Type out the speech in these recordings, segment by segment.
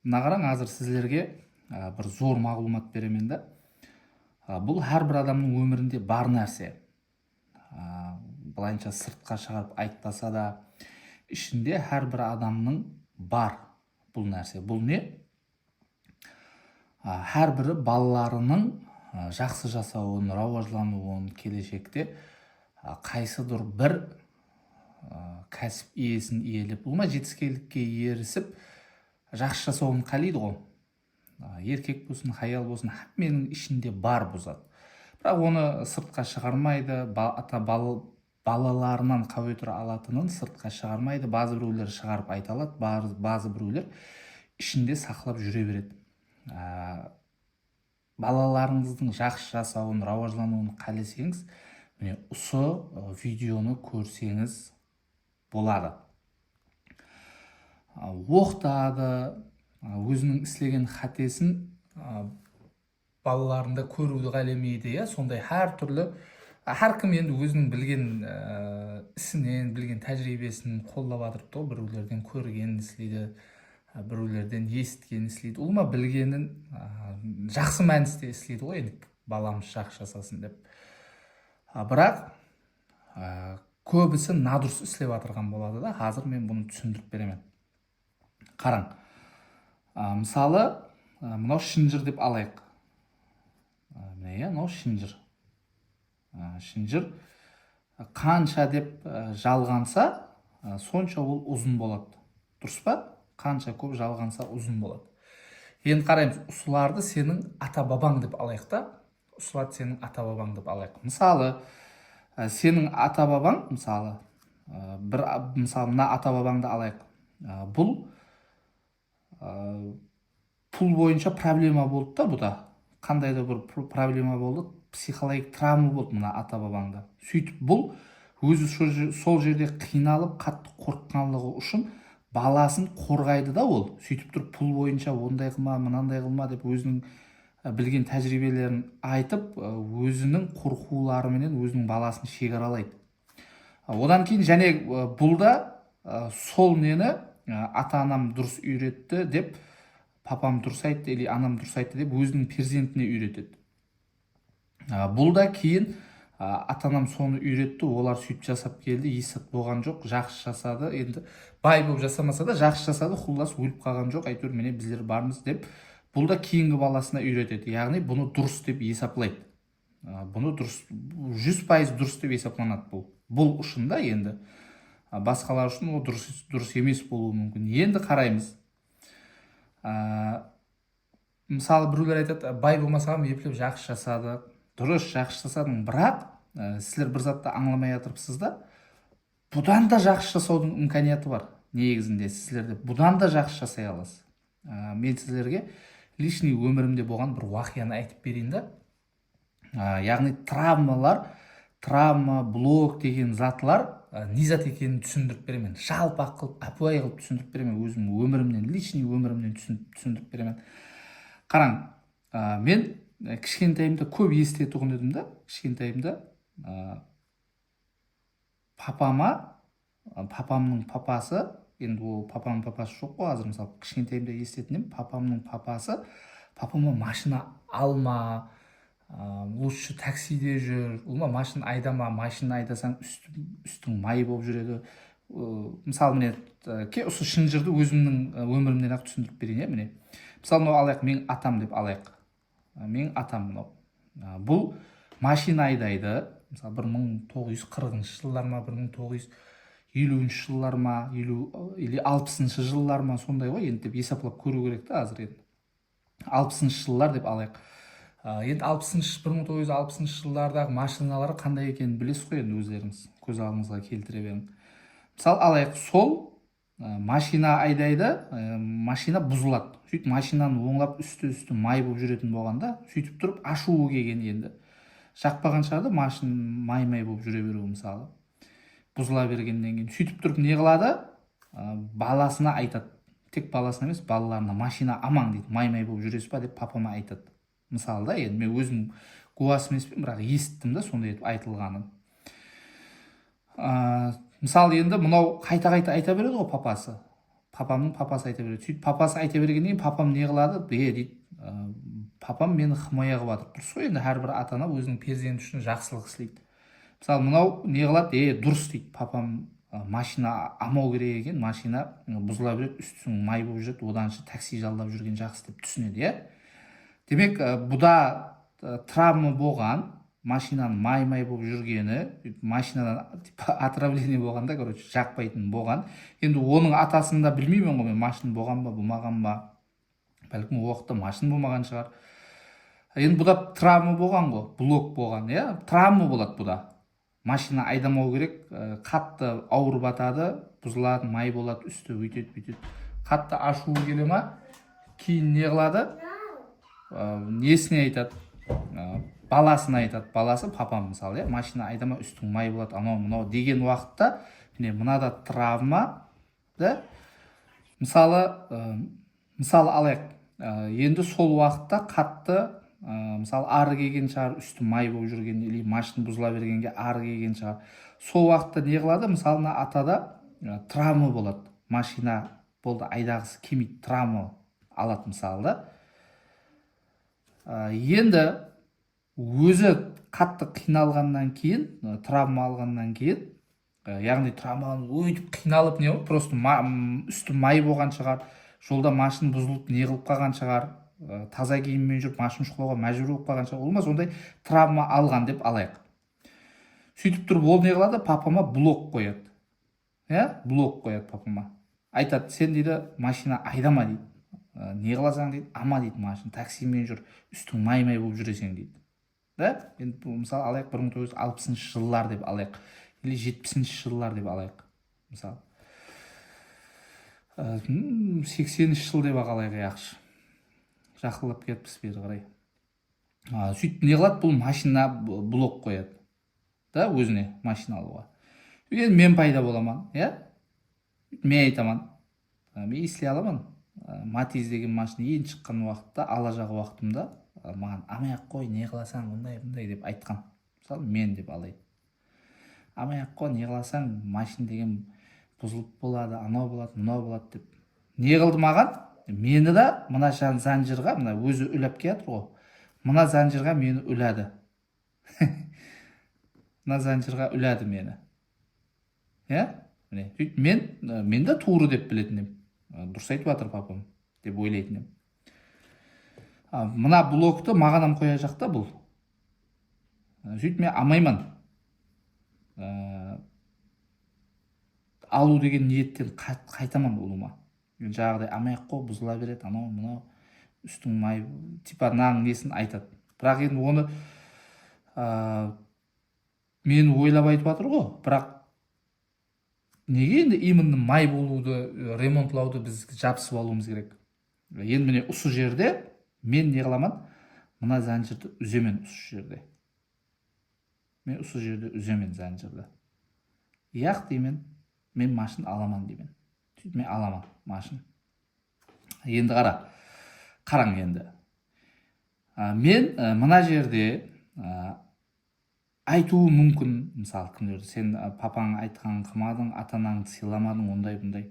мына қараң, азыр сіздерге бір зор мағлұмат беремін да. Бұл әрбір адамның өмірінде бар нәрсе. Былайынша сыртқа шығарып айтпаса да, ішінде әрбір адамның бар бұл нәрсе. Бұл не? Әрбірі балаларының жақсы жасауын, рауажлануын, келешекте қайсыдыр бір кәсіп иесін иелеп, болма жетістікке ерісіп, жақсы жасауын қалайды ғой. Еркек болсын, аял болсын, менің ішінде бар бұл зат. Бірақ оны сыртқа шығармайды, балаларынан қауетір алатынын сыртқа шығармайды. Базы біреулер шығарып айта алады, базы біреулер ішінде сақлап жүре береді. Балаларыңыздың жақсы жасауын, рауажлануын қалесеңіз, міне осы видеоны көрсеңіз болады. Оқытады, өзінің істеген қатесін балаларында көруді қалемейді. Сондай әркім енді өзінің білген ісінен, білген тәжірибесін қолдап жатырды. Біреулерден көргенін істейді, біреулерден естігенін істейді. Ол білгенін жақсы мәністе істейді ғой, енді баламыз жақсы жасасын деп. Бірақ көбісі надұрыс істеп жатырған болады да. Қазір мен бұны түсіндіріп беремін. Қараң, мысалы, мынау шынжыр деп алайық. Мынау шынжыр. Шынжыр қанша деп жалғанса, сонша ол ұзын болады. Дұрыс па? Қанша көп жалғанса ұзын болады. Енді қараймыз, ұсыларды сенің ата-бабаң деп алайық та. Ұсыларды сенің ата-бабаң деп алайық. Мысалы, сенің ата-бабаң, мысалы, мына ата-бабаңды алайық. Бұл пұл бойынша проблема болды да бұда. Қандай да бір проблема болды, психологик травма болды мына ата-бабаңда. Сөйтіп бұл өзі сол жерде қиналып, қатты қорыққанлығы үшін баласын қорғайды да ол. Сөйтіп тұр пұл бойынша ондай қылма, мынандай қылма деп өзінің білген тәжірибелерін айтып, өзінің қорқуларыменен өзінің баласын шекаралайды. Одан кейін және бұл да сол нені ата-анам дұрыс үйретті деп, папам дұрыс айтты, или анам дұрыс айтты деп өзінің перзентіне үйретеді. Бұл да кейін ата-анам соны үйретті, олар сөйтіп жасап келді, есіп болған жоқ, жақсы жасады. Енді бай болып жасамаса да жақсы жасады, құлдас өліп қалған жоқ, әйтеуір міне біздер бармыз деп. Бұл да кейінгі баласына үйретеді. Яғни бұны дұрыс деп есаплайды. Бұны дұрыс, 100% дұрыс деп есапланады бұл ұшында. Енді басқалар үшін ол дұрыс емес болуы мүмкін. Енді қараймыз. Мысалы, біреулер айтады, бай болмасам еплеп жақсы жасады. Дұрыс, жақсы жасадың, бірақ сіздер бір затты аңламай жатырсыз да, бұдан да жақсы жасаудың имканияты бар. Негізінде сіздерде бұдан да жақсы жасай аласыз. Мен сіздерге лишний өмірімде болған бір уақияны айтып берейін да. Яғни травма, блок деген затлар не зат екенін түсіндіріп беремін. Жалпақ қылып, әпуай қылып түсіндіріп беремін. Өзім өмірімнен, лишний өмірімнен түсіндіріп беремін. Қараң, мен кішкентайымда көп естетуғын едім да. Кішкентайымда папамның папасы, енді ол папамның папасы жоқ қой, азыр мысалы кішкентайымда естетінем, папамның папасы папама машина алма, лучше таксиде жүр, машина айдама, машина айдасаң үстің май болып жүреді. Мысалы, міне осы шынжырды өзімнің өмірімнен ақ түсіндіріп берейін. Міне мысалы, мынау алайық, менің атам деп алайық. Менің атам мынау. Бұл машина айдайды. Мысалы 1940 жылдар ма, 1950 жылдар ма, или 60 жылдар ма, сондай ғой. Енді деп есаплап көру керек та азыр енді. 60 жылдар деп алайық. Енді 1960 жылдардағы машиналары қандай екенін білесіз ғой, енді өздеріңіз көз алдыңызға келтіре берің. Мысалы алайық, сол машина айдайды, машина бұзылады. Сөйтіп машинаны оңлап үсті май болып жүретін болғанда, сөйтіп тұрып ашуы келген енді. Жақпаған шығарды, машин май болып жүре беруі мысалы. Бұзыла бергеннен кейін сөйтіп тұрып не қылады? Баласына айтады. Тек баласына емес, балаларына машина аман дейді. Май болып жүресіз ба деп папама айтады. Мысалы да, енді мен өзім куәсі емеспін, бірақ естіттім да сондай етіп айтылғанын. Мысалы енді мынау қайта айта береді ғой папасы. папамның папасы айта береді. Сөйтіп папасы айта бергеннен кейін папам не қылады? Дейді, папам мені хымая қылып жатыр. Дұрыс қой, енді әрбір ата ана өзінің перзенті үшін жақсылық істейді. Мысалы мынау не қылады? Дұрыс дейді, папам машина амау керек екен, машина бұзыла береді, үстің май болып жүреді, одан такси жалдап жүрген жақсы деп түсінеді, иә. Демек, бұда травма болған, машинаның май болып жүргені, машинадан отравление болғанда, короче, жақпайтын болған. Енді оның атасында білмеймін ғой, мен машина болған ба, болмаған ба, бәлкім ол уақытта машина болмаған шығар. Енді бұда травма болған ғой, блок болған, иә, травма болады бұда. Машина айдамау керек, қатты ауырып батады, бұзылады, май болады, үсті өйтеді, бүйтеді. Қатты ашуы келе ма, кейін не қылады? Несіне айтады? Баласына айтады. Баласы папам мысалы, машина айдама, үстің май болады, анау мынау деген уақытта мынада травма, да? Мысалы алайық. Енді сол уақытта қатты, мысалы ары келген шығар, үсті май болып жүрген, или машина бұзыла бергенге ары келген шығар. Сол уақытта не қылады? Мысалы атада травма болады. Машина болды, айдағысы келмейді, травма алады мысалы да. Енді өзі қатты қиналғаннан кейін, травма алғаннан кейін, яғни травмадан өйтіп қиналып не болды? Просто үсті май болған шығар, жолда машина бұзылып не қылып қалған шығар, таза киіммен жүріп машина шұқылауға мәжбүр болып қалған шығар. Олмас, ондай травма алған деп алайық. Сөйтіп тұрып ол не қылады? Папама блок қояды. Блок қояды папама. Айтады, сен дейді машина айдама дейді. Не қыласаң дейді, ама дейді, машина таксимен жүр, үстің май болып жүресің дейді. Да? Енді мысалы алайық 1960 жыллар деп алайық, или 70 жыллар деп алайық. Мысалы 80 жыл деп алайық, яқшы. Жақылап кетіппіз бері қарай. Сөйтіп не қылады? Бұл машина блок қояды. Да, өзіне машина алуға. Енді мен пайда боламын, иә? Мен айтамын, мен естіле аламын. Матиз деген машина ең шыққан уақытта, ала жағы уақытымда маған амай-ақ қой, не қыласаң, бұндай деп айтқан. Мысалы, мен деп алайын. Амай-ақ қой, не қыласаң, машина деген бұзылып болады, анау болады, мынау болады деп. Не қылды маған? Мені да мына занжырға, мына өзі үләп келатыр ғой. Мына занжырға мені үләді. Мына занжырға үләді мені. Мен де туыры деп білетінім. Дұрыс айтып жатыр папам деп ойлайтын. Мына блокты мағанам қоя жақта бұл. Сөйтіп мен амайман. Алу деген ниеттен қайтаман болуыма. Жағдай амай-ақ қой, бұзыла береді, анау мынау үстің май, типа наң несін айтады. Бірақ енді оны мені ойлап айтып жатыр ғой. Бірақ неге енді именно май болуды, ремонтлауды біз жабысып алуымыз керек? Енді міне осы жерде мен не қыламын? Мына занжырды үземен осы жерде. Мен осы жерде үземен занжырды. Яқ деймен, мен машин аламан деймен. Сөйтіп мен аламан машин. Енді қараң енді. Мен мына жерде айтуы мүмкін, мысалы, кімдер, сен папаң айтқан қылмадың, атанаңды сыйламадың, ондай бұндай.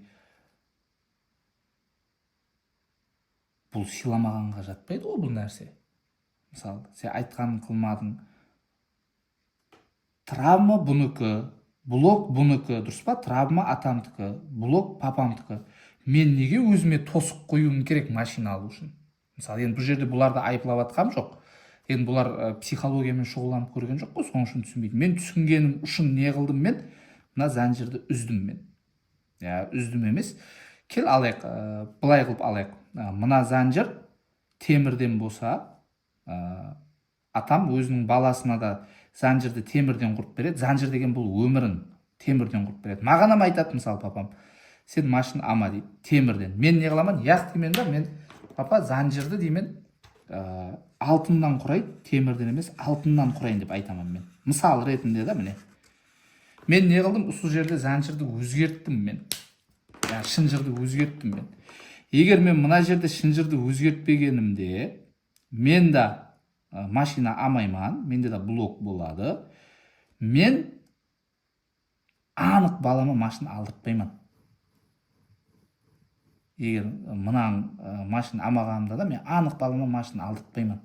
Бұл сыйламағанға жатпайды ғой бұл нәрсе. Мысалы, сен айтқанын қылмадың. Травма бұныкі, блок бұныкі, дұрыс па? Травма атамдікі, блок папамдікі. Мен неге өзіме тосық қоюым керек машина алу үшін? Мысалы, енді бұл жерде бұларды айыплап атқам жоқ. Енді бұлар психологиямен шұғыланып көрген жоқ қой, соның үшін түсінбейді. Мен түсінгенім үшін не қылдым мен? Мына занжырды үздім мен. Үздім емес. Кел алайық, былай қылып алайық. Мына занжыр темірден болса, атам өзінің баласына да занжырды темірден құрып береді. Занжыр деген бұл өмірін темірден құрып береді. Мағанам айтады, мысалы, папам, сен машина ама дейді, темірден. Мен не қыламын? Яқ деймен ба, мен папа занжырды деймен алтыннан құрайды, темірден емес, алтыннан құрайын деп айтамын мен. Мысал ретінде да міне. Мен не қылдым? Осы жерде занжырды өзгерттім мен. Шынжырды өзгерттім мен. Егер мен мына жерде шынжырды өзгертпегенімде, мен да машина амайман, менде да блок болады. Мен анық балама машина алдыртпайман. егер мынаң машина алмағанымда да мен анық балама машина алдыртпаймын.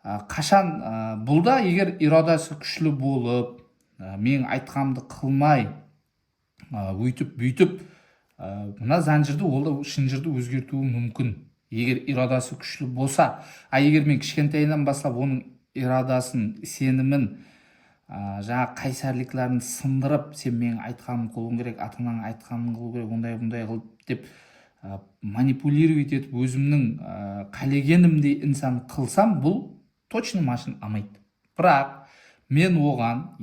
Қашан бұл да егер ирадасы күшлі болып, менің айтқанымды қылмай, өйтіп бүйтіп, мына зәнжірді, ол да шынжырды өзгертуі мүмкін, егер ирадасы күшлі болса. Егер мен кішкентайынан бастап оның ирадасын, сенімін, жаңа қайсарлықтарын сындырып, сен менің айтқанымды қылуың керек, ата-анаң айтқанын қылу керек, ондай қыл деп манипулировать етіп өзімнің қалегенімдей инсан қылсам, бұл точно машина алмайды. Бірақ мен оған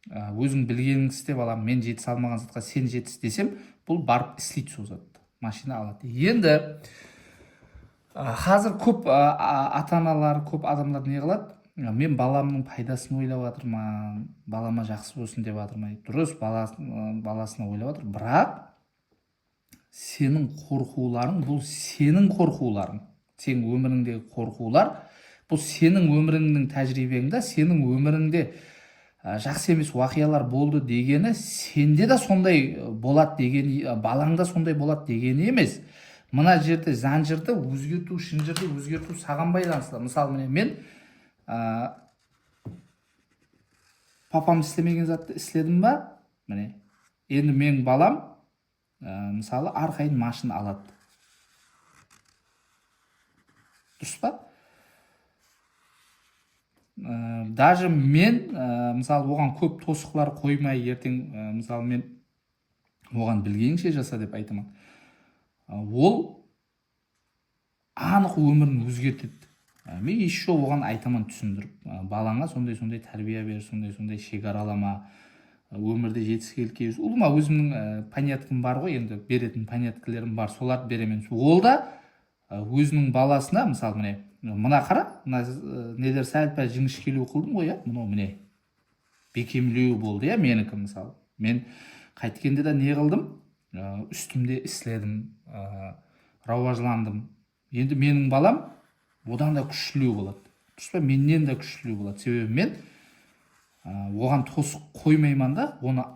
өзің білгеніңді істеп аламын, мен жетіс алмаған затқа сен жетіс десем, бұл барып істейді сол затты, машина алады. Енді қазір көп ата-аналар, көп адамдар не қылады? Мен баламның пайдасын ойлап жатырмын, балама жақсы болсын деп жатырмын. Дұрыс, баласына ойлап жатыр, бірақ сенің қорқуларың, бұл сенің қорқуларың. Сенің өміріңдегі қорқулар, бұл сенің өміріңнің тәжірибеңде, сенің өміріңде жақсы емес уақиялар болды дегені сенде де сондай болады дегені, балаңда сондай болады дегені емес. Мына жерде зәнжірді өзгерту, шынжырды өзгерту саған байланысты. Мысалы, міне мен папам істемеген затты істедім ба? Міне, енді менің балам мысалы арқайын машина алады. Дұрыс па? Даже мен мысалы оған көп тосқылар қоймай, ертең мысалы мен оған білгенше жаса деп айтамын. Ол анық өмірін өзгертеді. Мен еще оған айтамын түсіндіріп, балаңа сондай тәрбие бер, сондай шекаралама, өмірде жетістікке келу. Ұлыма өзімнің поняткам бар ғой, енді беретін поняткалерім бар, соларды беремін. Ол да өзінің баласына, мысалы міне, мына қара, нелер сәл-пәл жіңішкелеу қылдым ғой, міне бекемлеу болды, менікі мысалы. Мен қайткенде де не қылдым? Үстімде істедім, рауажландым. Енді менің балам одан да күштілеу болады. Дұрыс па? Менен де күштілеу болады. Себебі мен оған тосық қоймаймын да, оны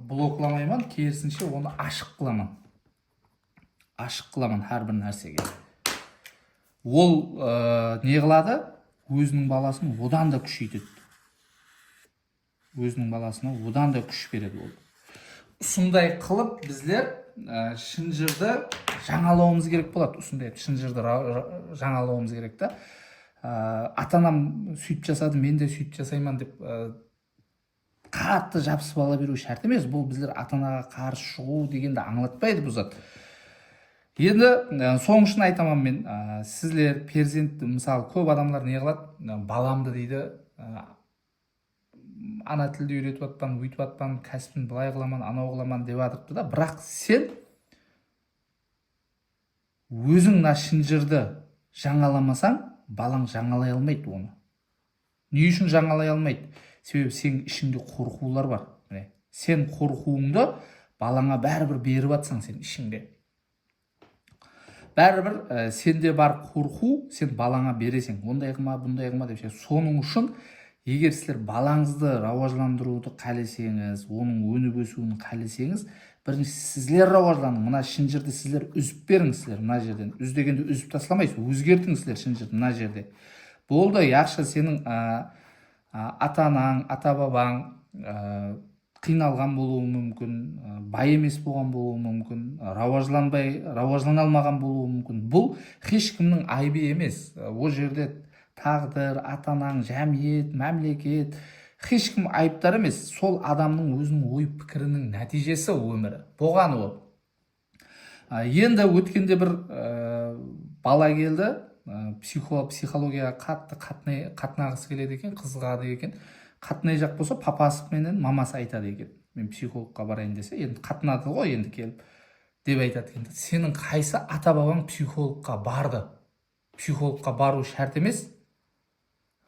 блокламаймын, керісінше оны ашық қыламын. Ашық қыламын әрбір нәрсеге. Ол не қылады? Өзінің баласын одан да күшейтеді. Өзінің баласына одан да күш береді ол. Осындай қылып біздер шынжырды жаңалауымыз керек болады. Осындай шынжырды жаңалауымыз керек та. Ата-анам сөйтіп жасады, мен де сөйтіп жасаймын деп қатты жабысып ала беру шарт емес. Бұл біздер ата-анаға қарсы шығу дегенді аңлатпайды бұл зат. Енді соң үшін айтамын мен, сіздер перзент, мысалы көп адамдар не қылады? Баламды дейді, ана тілді үйретіп атпан, өйтіп атпан, кәсібін былай қыламан, анау қыламан деп атырыпты да. Бірақ сен өзің шынжырды жаңаламасаң, балаң жаңалай алмайды оны. Не үшін жаңалай алмайды? Себебі сен ішіңде қорқулар бар. Сен қорқуыңды балаңа бәрібір беріп атсаң, сен ішіңде. Бәрібір сенде бар қорқу, сен балаңа бересің. Ондай қылма, бұндай қылма деп. Соның үшін егер сіздер балаңызды рауажландыруды қалесеңіз, оның өніп өсуін қалесеңіз, бірінші сіздер рауажланыңыз. Мына шынжырды сіздер үзіп беріңіздер мына жерден. Үз дегенде үзіп тасламайсыз, өзгертіңіздер шынжырды мына жерде. Болды, яқшы сенің ата-анаң, ата-бабаң қиналған болуы мүмкін, бай емес болған болуы мүмкін, рауажлана алмаған болуы мүмкін. Бұл ешкімнің айыбы емес. Ол жерде тағдыр, ата-анаң, жәмиет, мәмлекет, ешкім айыптар емес. Сол адамның өзінің ой пікірінің нәтижесі өмірі. Болған ол. Енді өткенде бір бала келді, психологияға қатты қатынағысы келеді екен, қызығады екен. Қатынай жақ болса, папасы менен мамасы айтады екен. Мен психологқа барайын десе, енді қатынады ғой енді келіп деп айтады екен. Сенің қайсы ата-бабаң психологқа барды? Психологқа бару шарт емес.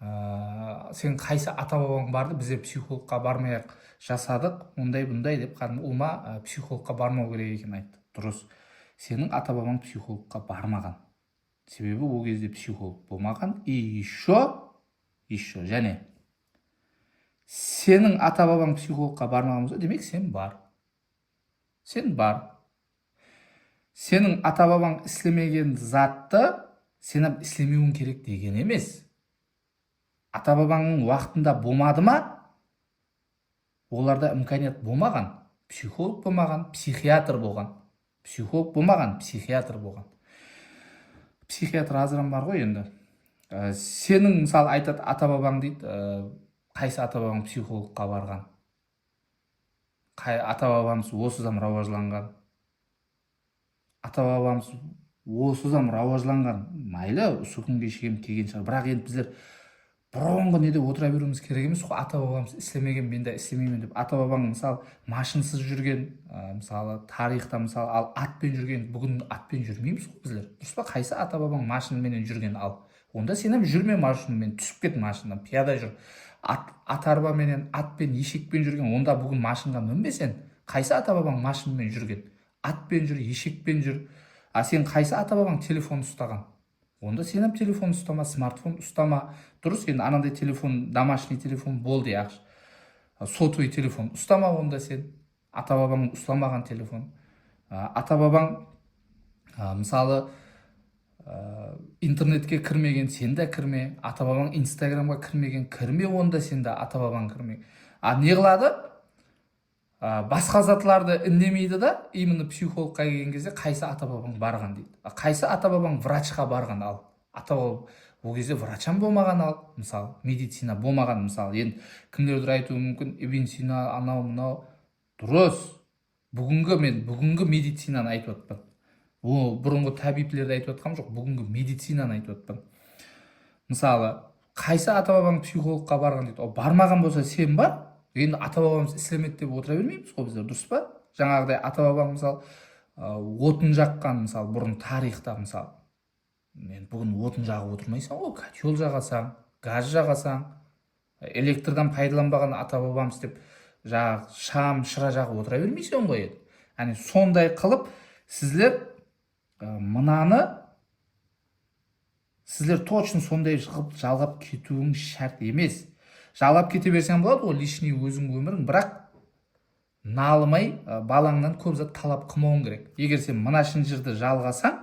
Сен қайсы ата-бабаң барды, бізде психологқа бармай-ақ жасадық, ондай-бұндай деп ұлма психологқа бармау керек екен айтты. Дұрыс. Сенің ата-бабаң психологқа бармаған. Себебі ол кезде психолог болмаған. И еще, және сенің ата-бабаң психологқа бармаған болса, демек сен бар. Сен бар. сенің ата бабаң істемеген затты сен істемеуің керек деген емес. Ата бабаңның уақытында болмады ма? Оларда имканият болмаған. Психолог болмаған, психиатр болған. Психолог болмаған, психиатр болған. Психиатр азырам бар ғой енді. Сенің мысалы айтады ата бабаң дейді, қайсы ата бабаң психологқа барған? Ата бабамыз осыдан рауажланған. Ата бабамыз осыдан рауажланған. Майлы, осы күнге шейін келген шығар. Бірақ енді біздер бұрынғы неде отыра беруіміз керек емес қой. Ата бабамыз істемеген, мен де істемеймін деп. Ата бабаң мысалы машинсыз жүрген, мысалы тарихта мысалы ал атпен жүрген, бүгін атпен жүрмейміз ғой біздер. Дұрыс па? Қайсы ата бабаң машинамен жүрген ал? Онда сен жүрме машинамен, түсіп кет машинадан, пияда жүр. Ат арбаменен, атпен, ешекпен жүрген, онда бүгін машинаға мінбе сен. Қайсы ата бабаң машинамен жүрген? Атпен жүр, ешекпен жүр. Сен қайсы ата бабаң телефон ұстаған? Онда сен телефон ұстама, смартфон ұстама. Дұрыс, енді анандай телефон, домашний телефон болды, яқшы. Сотовый телефон ұстама онда сен. Ата бабаң ұстамаған телефон. Ата бабаң мысалы интернетке кірмеген, сен де кірме. Ата бабаң инстаграмға кірмеген, кірме онда сен де, ата бабаң кірме. Не қылады? Басқа затларды үндемейді да, именно психологқа келген кезде қайсы ата бабаң барған дейді. Қайсы ата бабаң врачқа барған ал? Ата бабаң ол кезде врачам болмаған ал, мысалы, медицина болмаған, мысалы. Енді кімдердір айтуы мүмкін, Ибн Сина, анау мынау. Дұрыс. Бүгінгі медицинаны айтып отпын. Ол бұрынғы табиблерді айтып отқам жоқ, бүгінгі медицинаны айтып отпын. Мысалы, қайсы ата бабаң психологқа барған дейді. О, бармаған болса сен бар. Енді ата бабамыз ислемет деп отыра бермейміз ғой біздер, дұрыс па? Жаңағыдай ата бабаң мысалы отын жаққан, мысалы бұрын тарихта, мысалы мен бүгін отын жағып отырмайсың ғой, котел жағасаң, газ жағасаң, электрдан пайдаланбаған ата бабамыз деп жаңағы шам, шыра жағып отыра бермейсің ғой. Яғни сондай қылып сіздер сіздер точно сондай қылып жалғап кетуің шарт емес. Жалап кете берсең болады ғой лишний өзің өмірің, бірақ налымай балаңнан көп зат талап қылмауың керек. Егер сен мына шынжырды жалғасаң,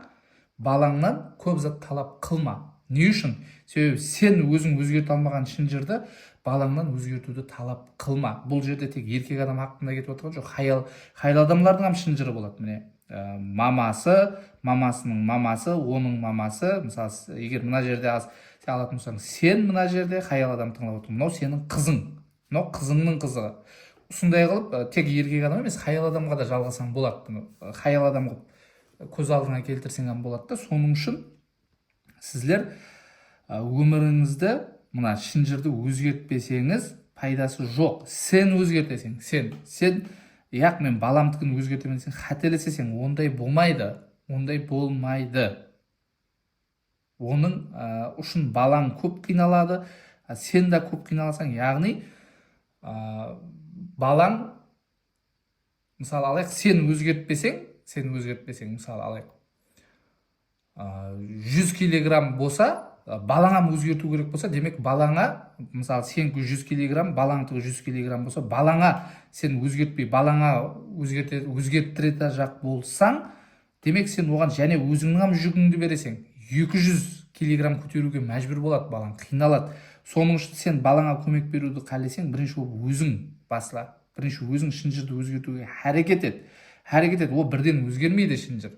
балаңнан көп зат талап қылма. Не үшін? Себебі сен өзің өзгерте алмаған шынжырды балаңнан өзгертуді талап қылма. Бұл жерде тек еркек адам хақында кетіп отырған жоқ. Хаял адамлардың шынжыры болады. Міне мамасы, мамасының мамасы, оның мамасы. Мысалы, егер мына жерде алатын болсаң, сен мына жерде хаял адам тыңдап отырсың, мынау сенің қызың, мынау қызыңның қызы. Осындай қылып тек еркек адам емес, хаял адамға да жалғасаң болады. Хаял адам көз алдыңа келтірсең болады да. Соның үшін сіздер өміріңізді мына шынжырды өзгертпесеңіз пайдасы жоқ. Сен өзгертесің, сен яқ мен баламдікін өзгертемін десең, қателесесің, ондай болмайды. Оның үшін балаң көп қиналады, сен де көп қиналасың. Яғни балаң, мысалы алайық, сен өзгертпесең, мысалы алайық, 100 килограмм болса, балаңа өзгерту керек болса, демек балаңа, мысалы сенікі 100 килограмм, балаңдікі 100 килограмм болса, балаңа сен өзгертпей, балаңа өзгерттіретін жақ болсаң, демек сен оған және өзіңнің жүгіңді бересің. 200 килограмм көтеруге мәжбүр болады, балаң қиналады. Соның үшін сен балаңа көмек беруді қалесең, бірінші өзің басла. Бірінші өзің шынжырды өзгертуге әрекет ет. Ол бірден өзгермейді шынжыр.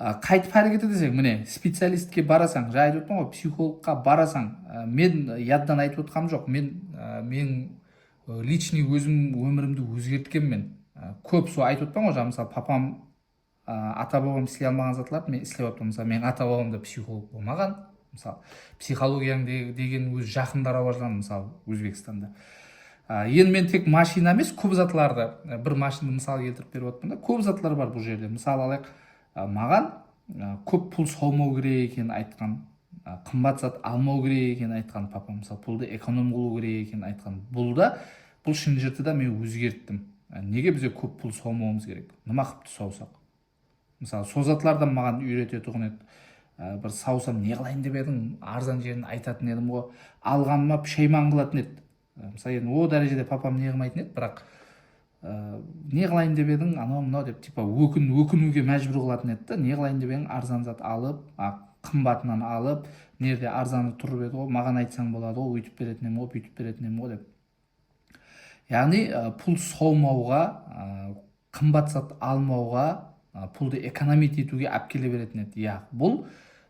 Қайтып әрекет етесің, міне специалистке барасаң, жаңа айтып отырмын ғой, психологқа барасаң, мен яддан айтып отқам жоқ, мен личный өзім өмірімді өзгерткенмін. Көп сол айтып отырмын ғой, жаңа мысалы папам, ата бабам істей алмаған затларды мен істеп отырмын. Мысалы мен ата бабам да психолог болмаған, мысалы психологияң деген өз жақындар рауажланды, мысалы Өзбекстанда. Енді мен тек машина емес, көп затларды, бір машинаны мысалы келтіріп беріп отырмын да, көп затлар бар бұл жерде. Мысалы алайық, маған көп пұл салмау керек екенін айтқан, қымбат зат алмау керек екенін айтқан папам, мысалы пұлды эконом қылу керек екенін айтқан. Бұл шынжырды да мен өзгерттім. Неге бізде көп пұл салмауымыз керек? Нұма қыпты саусақ? Мысалы, созатлардан маған үйрететұғын еді. Бір саусам не қылайын деп едің, арзан жерін айтатын едім ғой, алғаныма пішайман қылатын еді. Мысалы, о дәрежеде папам не қылмайтын еді, бірақ не қылайын деп едің анау мынау деп типа өкінуге мәжбүр қылатын еді да. Не қылайын деп едің арзан зат алып, қымбатынан алып, нерде арзаны тұрып еді ғой, маған айтсаң болады ғой, өйтіп беретін едім ғой, бүйтіп беретін едім ғой деп. Яғни пұл саумауға, қымбат зат алмауға, пұлды экономить етуге алып келе беретін еді. Бұл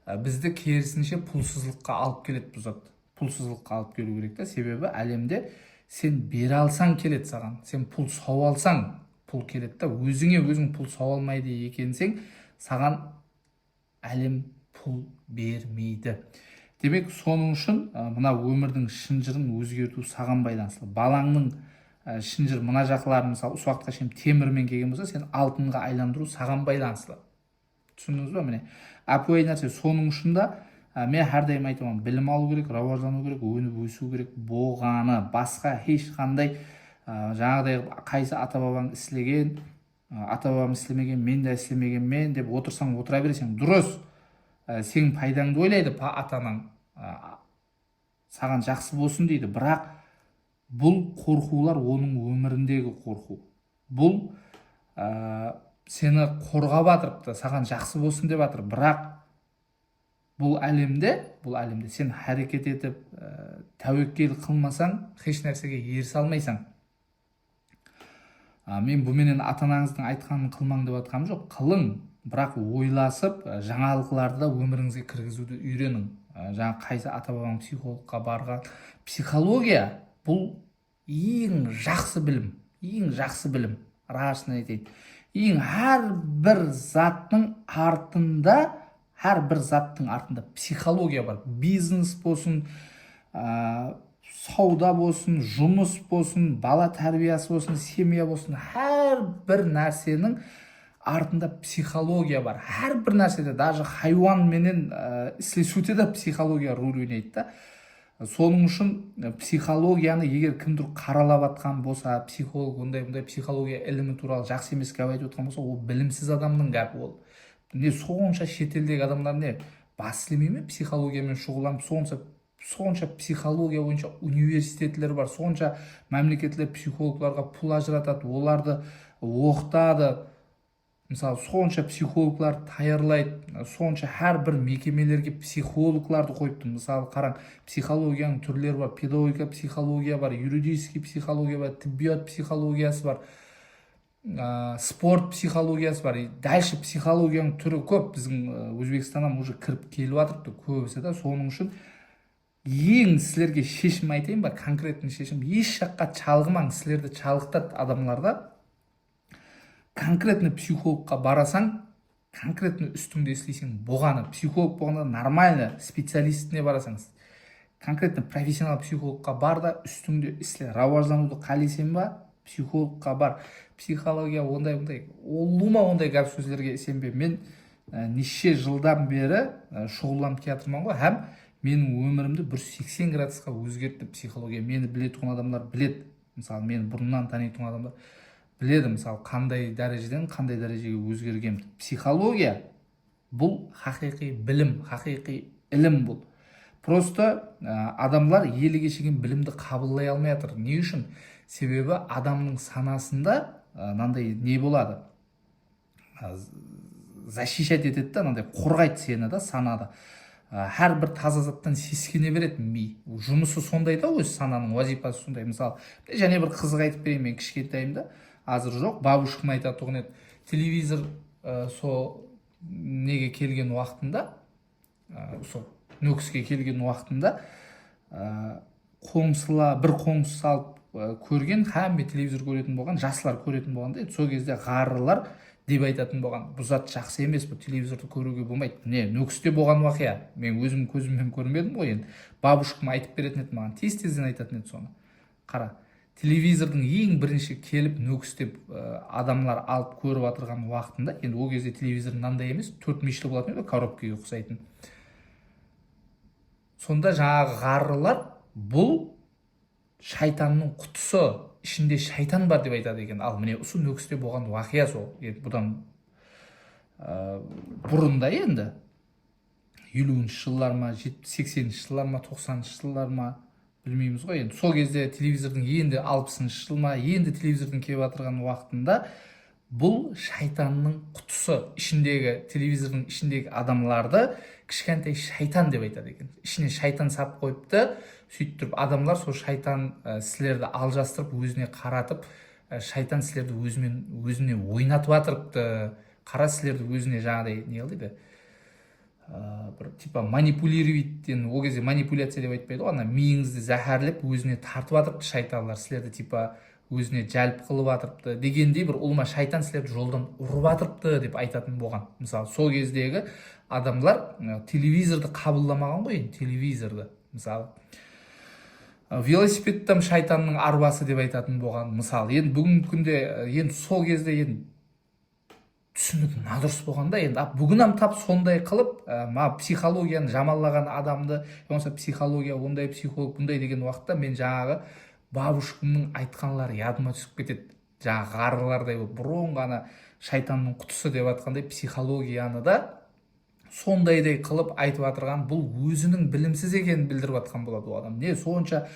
бізді керісінше пұлсыздыққа алып келеді бұл зат. Пұлсыздыққа алып келу керек та. Себебі әлемде сен бере алсаң келеді саған. Сен пұл сау алсаң пұл келеді та. Өзің пұл сау алмайды екенсең, саған әлем пұл бермейді. Демек, соның үшін мына өмірдің шынжырын өзгерту саған байланысты. Балаңның шынжыр мына жақыларын, мысалы, осы уақытқа шейін темірмен келген болса, сен алтынға айландыру саған байланысты. Түсіндіңіз ба? Міне, әп-оңай нәрсе. Соның үшін да мен әрдайым айтамын, білім алу керек, рауаждану керек, өніп өсу керек болғаны. Басқа ешқандай жаңағыдай қайсы ата-бабаң істеген, ата-бабам істемеген, мен де істемегенмен деп отырсаң отыра бересің. Дұрыс. Сен пайдаңды ойлайды ата-анаң, саған жақсы болсын дейді. Бірақ бұл қорқулар оның өміріндегі қорқу. Бұл сені қорғап жатырыпты, саған жақсы болсын деп жатыр. Бірақ бұл әлемде сен әрекет етіп, тәуекел қылмасаң, еш нәрсеге ерісе алмайсың. Мен бұменен ата-анаңыздың айтқанын қылмаң деп жатқаным жоқ. Қылың, бірақ ойласып, жаңалықларды да өміріңізге кіргізуді үйренің. Жаңа қайсы ата-бабаң психологқа барған. Психология бұл ең жақсы білім. Рашын айтайын. Әрбір заттың артында психология бар. Бизнес болсын, сауда болсын, жұмыс болсын, бала тәрбиясы болсын, семья болсын, әрбір нәрсенің артында психология бар. Әрбір нәрседе, даже хайуан менен ислесуде де психология рөл ойнайды да. Соның үшін психологияны егер кімдір қаралап атқан болса, психолог ондай психология ілімі туралы жақсы емес гәп айтып отқан болса, ол білімсіз адамның гәпі ол. Не сонша шетелдегі адамдар не бас істемей ме психологиямен шұғылданып, сонша психология бойынша университетлер бар, сонша мемлекеттер психологларға пұл ажыратады, оларды оқытады. Мысалы, сонша психологлар даярлайды, сонша әрбір мекемелерге психологларды қойыпты. Мысалы, қараң, психологияның түрлері бар, педагогика психология бар, юридический психология бар, тиббият психологиясы бар, спорт психологиясы бар. Дальше психологияның түрі көп. Біздің Өзбекстаннан уже кіріп келіп жатырыпты көбісі да. Соның үшін ең сілерге шешім айтайын ба, конкретный шешім, еш жаққа чалғымаң, сілерді чалықтады адамларда. Конкретно психологқа барасаң, конкретно үстіңде істейсің болғаны. Психолог болғанда нормально специалистіне барасаңыз, конкретно профессионал психологқа бар да үстіңде істе. Рауаждануды қалайсың ба, психологқа бар. Психология ондай олума ондай гәп сөздерге сенбе. Мен неше жылдан бері шұғылданып келатырмын ғой, һәм менің өмірімді 180 градусқа өзгертті психология. Мені білетін адамдар біледі. Мысалы, мені бұрыннан танитын адамдар біледі, мысалы, қандай дәрежеден қандай дәрежеге өзгерген. Психология бұл хақиқи білім, хақиқи ілім бұл. Просто адамлар еліге шеген білімді қабылдай алмай жатыр. Не үшін? Себебі адамның санасында мынандай не болады? Защищать етеді да, мынандай қорғайды сені да санада. Әрбір таза заттан сескене береді ми. Жұмысы сондай да, өз сананың вазипасы сондай. Мысалы, және бір қызық айтып берейін, мен кішкентайымда, азыр жоқ, бабушкам айтады тұғын еді, телевизор сол неге келген уақытында, сол нөкіске келген уақытында бір қоңсы салып көрген, һәм телевизор көретін болған, жасылар көретін болғанда, сол кезде ғарылар деп айтатын болған, бұл зат жақсы емес, бұл телевизорды көруге болмайды. Не, нөкісте болған уақия, мен өзім көзіммен көрмедім ғой, енді бабушкам айтып беретін еді маған, тез-тезден айтатын еді соны. Қара, телевизордың ең бірінші келіп нөкістеп адамлар алып көріп атырған уақытында, енді ол кезде телевизор мынандай емес, 4 мешлі болатын еді, коробкаға ұқсайтын. Сонда жаңағы ғарылар бұл шайтанның құтысы, ішінде шайтан бар деп айтады екен. Ал міне осы нөкісте болған уақия сол. Бұдан бұрында енді 50-ші жыллар ма, 80-ші жыллар ма, 90-ші жыллар ма, білмейміз ғой енді. Сол кезде телевизордың енді 60-шы жыл ма, енді телевизордың келіп жатырған уақытында бұл шайтанның құтысы, ішіндегі телевизордың ішіндегі адамларды кішкентай шайтан деп айтады екен. Ішіне шайтан сап қойыпты, сөйтіп тұрып адамлар сол шайтан сілерді алжастырып өзіне қаратып, шайтан сілерді өзіне ойнатып жатырыпты. Қара, сілерді өзіне жаңағыдай не қыл дейді, бір типа манипулировать, ол кезде манипуляция деп айтпайды ғой, ана миыңызды зәһәрлеп өзіне тартып жатырыпты шайтанлар, сілерді типа өзіне жәліп қылып жатырыпты дегендей, бір ұлма шайтан сілерді жолдан ұрып жатырыпты деп айтатын болған. Мысалы сол кездегі адамлар телевизорды қабылдамаған ғой, телевизорды. Мысалы велосипедтен шайтанның арбасы деп айтатын болған. Мысалы енді бүгінгі күнде енді сол кезде енді түсінік надұрыс болғанда, енді бүгін тап сондай қылып психологияны жамаллаған адамды, болмаса психология ондай, психолог бұндай деген уақытта мен жаңағы бабушкамның айтқанлары ядыма түсіп кетеді. Жаңағы ғарылардай бұрын ғана шайтанның құтысы деп жатқандай психологияны да сондайдай қылып айтып жатырған, бұл өзінің білімсіз екенін білдіріп жатқан болады ол адам. Не сонша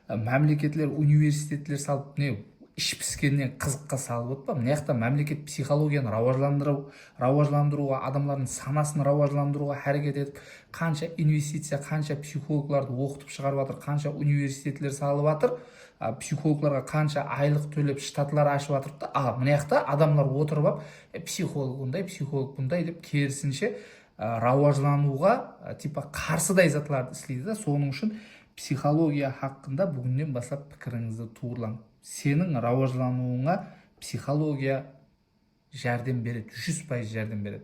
мемлекетлер, университетлер салып, не іш піскеннен қызыққа салып отпа. Мына жақта мемлекет психологияны рауажландыруға, адамдардың санасын рауажландыруға әрекет етіп, қанша инвестиция, қанша психологларды оқытып шығарып жатыр, қанша университетлер салып жатыр, психологларға қанша айлық төлеп штатлар ашып жатыр. Мына жақта адамлар отырып алып, психолог ондай, психолог бұндай деп керісінше рауажлануға типа қарсыдай затларды істейді. Соның үшін психология хақында бүгіннен бастап пікіріңізді туырлаңыз. Сенің рауажлануыңа психология жәрдем береді, 100% жәрдем береді.